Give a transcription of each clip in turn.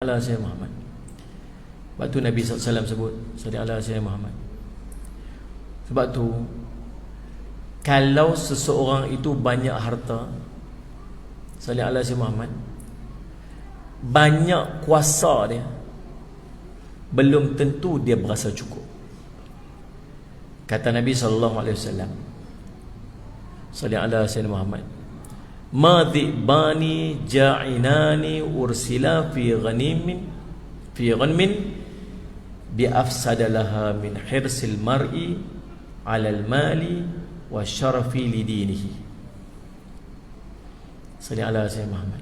ala Sayyidina Muhammad. Sebab tu Nabi SAW sebut salli ala Sayyidina Muhammad. Sebab tu kalau seseorang itu banyak harta, salli ala Sayyidina Muhammad, banyak kuasa dia, belum tentu dia berasa cukup. Kata Nabi SAW, salli ala Sayyidina Muhammad, ma dhi'bani ja'inani ursila fi ghanmin bi afsada laha min hirsil mar'i 'alal mali wa syarafi li dinihi. Salli ala Sayyidina Muhammad.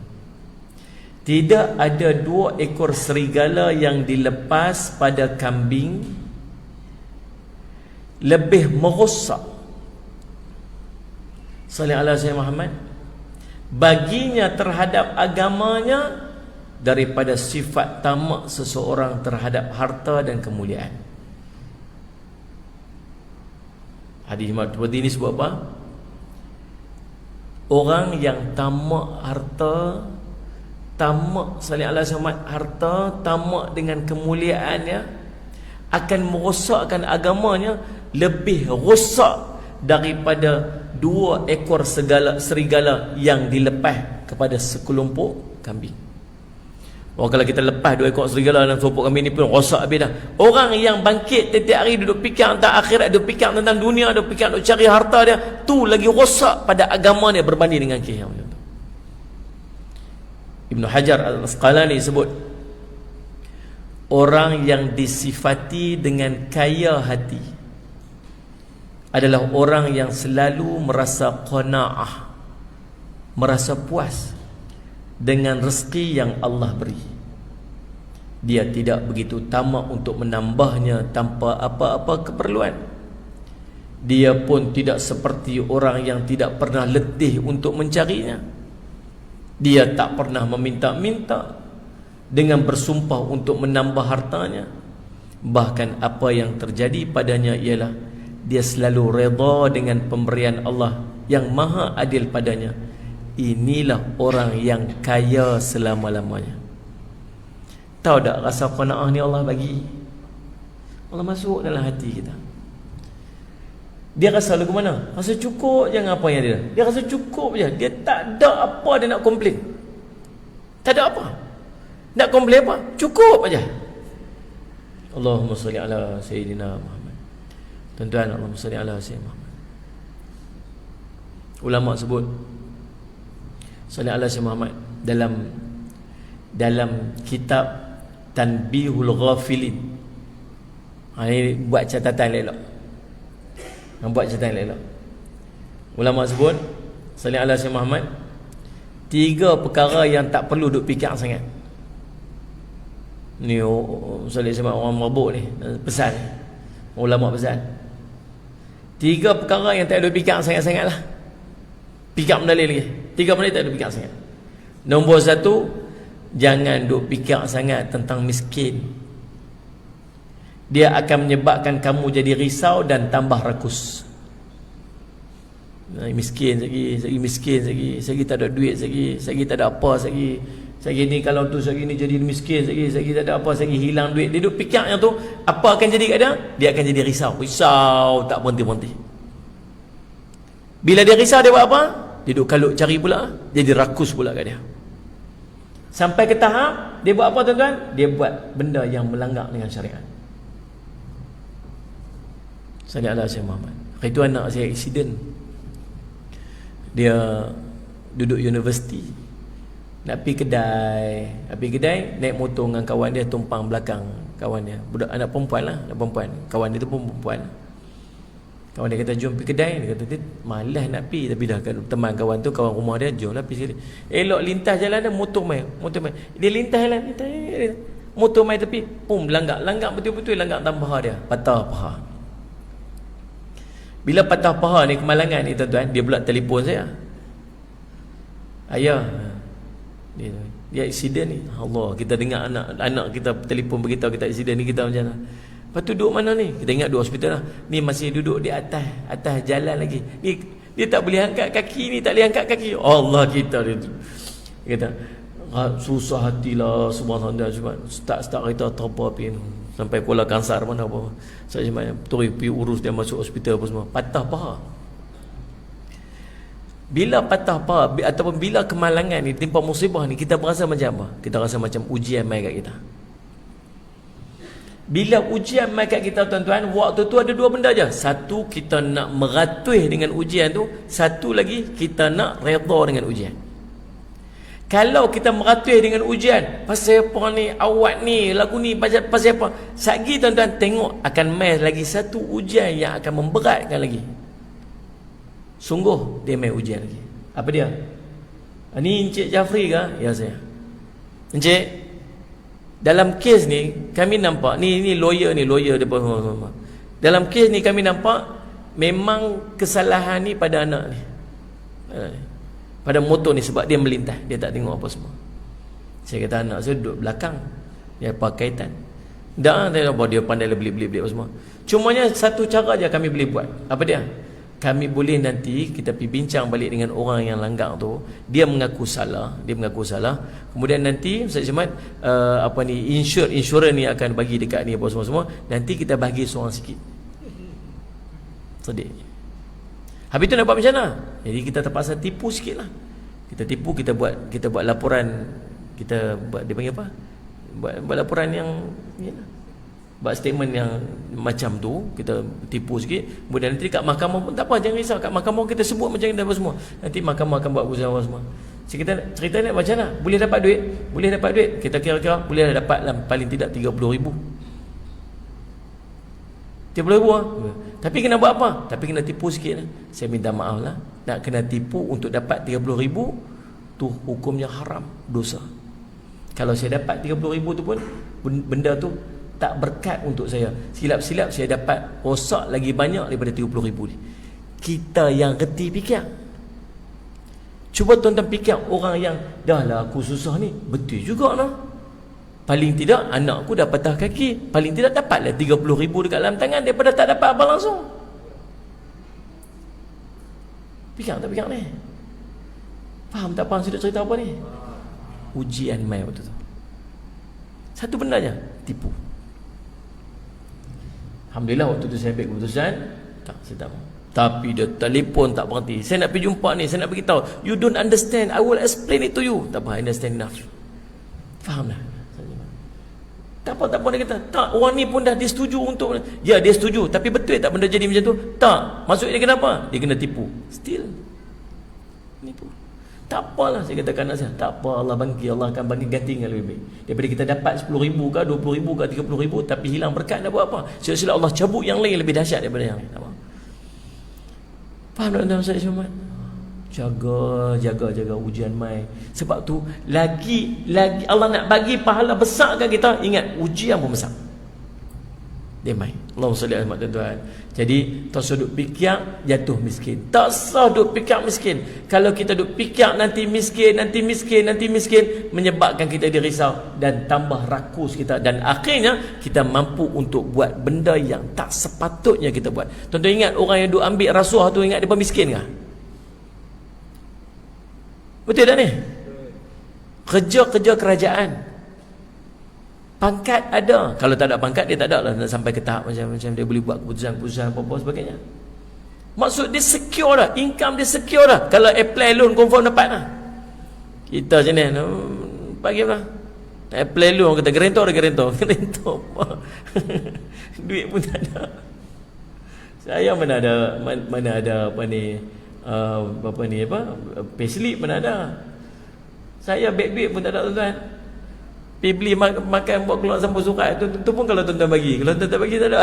Tidak ada 2 ekor serigala yang dilepas pada kambing lebih merosak, salli ala Sayyidina Muhammad, baginya terhadap agamanya daripada sifat tamak seseorang terhadap harta dan kemuliaan. Hadis seperti ini sebab apa? Orang yang tamak harta, tamak salli ala Sayyidina Muhammad, harta, tamak dengan kemuliaannya, akan merosakkan agamanya lebih rosak daripada 2 ekor serigala yang dilepas kepada sekelompok kambing. Kalau kita lepas 2 ekor serigala dalam sekelompok kambing ni pun rosak habis dah. Orang yang bangkit setiap hari duduk fikir tentang akhirat, duduk fikir tentang dunia, duduk fikir duduk cari harta dia, tu lagi rosak pada agama dia berbanding dengan kiham. Ibn Hajar Al-Asqalani sebut, orang yang disifati dengan kaya hati adalah orang yang selalu merasa qanaah, merasa puas dengan rezeki yang Allah beri. Dia tidak begitu tamak untuk menambahnya tanpa apa-apa keperluan. Dia pun tidak seperti orang yang tidak pernah letih untuk mencarinya. Dia tak pernah meminta-minta dengan bersumpah untuk menambah hartanya. Bahkan apa yang terjadi padanya ialah dia selalu redha dengan pemberian Allah yang maha adil padanya. Inilah orang yang kaya selama-lamanya. Tahu tak rasa qanaah ni Allah bagi? Allah masuk dalam hati kita. Dia rasa lagu mana? Rasa cukup je dengan apa yang dia. Dia rasa cukup je. Dia tak ada apa dia nak komplain. Tak ada apa. Nak komplain apa? Cukup aja. Allahumma salli ala Sayyidina Muhammad. Tuan-tuan, Allahumma salli ala Sayyidina Muhammad. Ulama sebut salli ala Sayyidina Muhammad dalam kitab Tanbihul Ghafilin. Ini buat catatan elok. Buat catatan elok. Ulama sebut salli ala Sayyidina Muhammad, 3 perkara yang tak perlu duk fikir sangat. Ni salli sama orang mabuk ni pesan. Ulama pesan 3 perkara yang tak ada fikir sangat-sangat lah. Fikir benda lagi 3 benda tak ada fikir sangat. Nombor 1, jangan duk fikir sangat tentang miskin. Dia akan menyebabkan kamu jadi risau dan tambah rakus. Miskin segi miskin segi tak ada duit segi tak ada apa segi ni kalau tu segi ni jadi miskin segi tak ada apa segi hilang duit. Dia duk fikir yang tu, apa akan jadi kat dia? Dia akan jadi risau tak berhenti-berhenti. Bila dia risau dia buat apa? Dia duk kalut cari pula, jadi rakus pula kat dia. Sampai ke tahap dia buat apa tuan-tuan? Dia buat benda yang melanggar dengan syariat. Salli ala Sayyidina Muhammad. Itu anak saya accident. Dia duduk universiti, nak pergi kedai, naik motor dengan kawan dia, tumpang belakang kawan dia, budak anak perempuan lah, kawan dia tu pun perempuan. Kawan dia kata jom pergi kedai, dia kata dia malas nak pergi, tapi dah teman kawan tu, kawan rumah dia, jom lah pergi sekali. Elok lintas jalan dia, motor main, dia lintas jalan, motor main tepi, pum langgar betul-betul, langgar tambah dia, patah paha. Bila patah paha ni, kemalangan ni tuan-tuan, dia pula telefon saya, ayah dia accident ni. Allah, kita dengar anak kita telefon beritahu kita accident ni, kita macam mana? Lepas tu duduk mana ni? Kita ingat duduk hospital lah. Ni masih duduk di atas jalan lagi. Ni dia tak boleh angkat kaki ni, tak boleh angkat kaki. Allah, kita dia kata susah hatilah subhanallah, cuma start kereta terpa pin sampai Kuala Kangsar mana apa. Saya cuma pergi urus dia masuk hospital apa semua. Patah paha. Bila patah paha ataupun bila kemalangan ni timpa musibah ni, kita berasa macam apa? Kita rasa macam ujian mai kat kita. Bila ujian mai kat kita tuan-tuan, waktu tu ada dua benda je. Satu, kita nak meratuih dengan ujian tu. Satu lagi, kita nak redha dengan ujian. Kalau kita meratuih dengan ujian, pasal apa ni, awak ni, lagu ni, pasal apa, satgi tuan-tuan tengok akan mai lagi satu ujian yang akan memberatkan lagi. Sungguh dia mai ujian lagi. Apa dia? Ni Encik Jafri ke? Ya saya. Encik, dalam kes ni kami nampak ni lawyer depa. Dalam kes ni kami nampak memang kesalahan ni pada anak ni. Pada motor ni sebab dia melintas, dia tak tengok apa semua. Saya kata anak saya duduk belakang. Dia apa kaitan? Dah dia pandai beli apa semua. Cumanya satu cara je kami boleh buat. Apa dia? Kami boleh nanti kita pergi bincang balik dengan orang yang langgar tu, dia mengaku salah, kemudian nanti Ustaz Syamad insurans ni akan bagi dekat ni apa semua, nanti kita bagi seorang sikit sedih. Habis tu nak buat macam mana? Jadi kita terpaksa tipu sikit lah. Kita buat laporan, kita buat, dia panggil apa, buat laporan yang buat statement yang macam tu, kita tipu sikit. Kemudian nanti kat mahkamah pun tak apa, jangan risau, kat mahkamah kita sebut macam ni apa semua. Nanti mahkamah akan buat usaha semua. Cerita ni macam mana? Boleh dapat duit. Kita kira-kira boleh dapat lah, paling tidak 30,000. 30,000 lah. Tapi kena buat apa? Tapi kena tipu sikit lah. Saya minta maaf lah, nak kena tipu untuk dapat 30,000 tu hukumnya haram, dosa. Kalau saya dapat 30,000 tu pun benda tu tak berkat untuk saya. Silap-silap saya dapat rosak lagi banyak daripada 30,000 ni. Kita yang reti fikir. Cuba tuan-tuan fikir orang yang dah lah aku susah ni, betul juga lah. Paling tidak anak aku dah patah kaki, paling tidak dapatlah 30,000 dekat dalam tangan daripada tak dapat apa langsung. Fikir tak fikir ni? Faham tak faham sudah cerita apa ni? Ujian mai waktu tu. Satu benda je, tipu. Alhamdulillah waktu tu saya ambil keputusan, saya tak mau. Tapi dia telefon tak berhenti. Saya nak pergi jumpa ni, saya nak beritahu, you don't understand, I will explain it to you. Tak apa, I understand enough. Faham dah? Tak apa dia kata, tak, orang ni pun dah dia setuju untuk, ya dia setuju, tapi betul tak benda jadi macam tu? Tak. Maksudnya dia kenapa? Dia kena tipu. Still nipu. Tak apalah, saya katakan anak saya, tak apa, Allah akan bagi ganti yang lebih baik. Daripada kita dapat 10,000 ke 20,000 ke 30,000 tapi hilang berkat, nak buat apa? Sila-sila Allah cabut yang lain lebih dahsyat daripada yang lain. Faham tak tuan-tuan saya cuma? Jaga ujian mai. Sebab tu lagi Allah nak bagi pahala besar kat kita, ingat ujian pun besar. Dia mai. Allahumma salli alaihi tuan-tuan. Jadi tak usah duk fikir jatuh miskin. Tak usah duk fikir miskin. Kalau kita duk fikir nanti miskin, menyebabkan kita dirisau dan tambah rakus kita, dan akhirnya kita mampu untuk buat benda yang tak sepatutnya kita buat. Tuan-tuan ingat orang yang duk ambil rasuah tu, ingat dia miskin ke? Betul tak ni? Kerja kerajaan, pangkat ada. Kalau tak ada pangkat, dia tak ada lah nak sampai ke tahap macam dia boleh buat keputusan apa-apa sebagainya. Maksud dia secure dah, income dia secure dah. Kalau apply loan confirm dapat lah. Kita macam ni bagi lah apply loan, kata gerentor apa? Duit pun tak ada. Saya mana ada payslip mana ada. Saya beg pun tak ada tuan-tuan. Pergi beli makan buat keluar sampul surat tu pun kalau tuan-tuan bagi. Kalau tuan-tuan tak bagi, tak ada.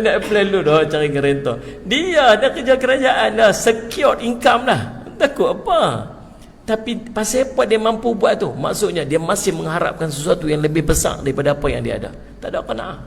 Nak apply loan dah, cari gerentor. Dia dah kerja kerajaan dah, secure income dah. Takut apa? Tapi pasal apa dia mampu buat tu? Maksudnya dia masih mengharapkan sesuatu yang lebih besar daripada apa yang dia ada. Tak ada qanaah.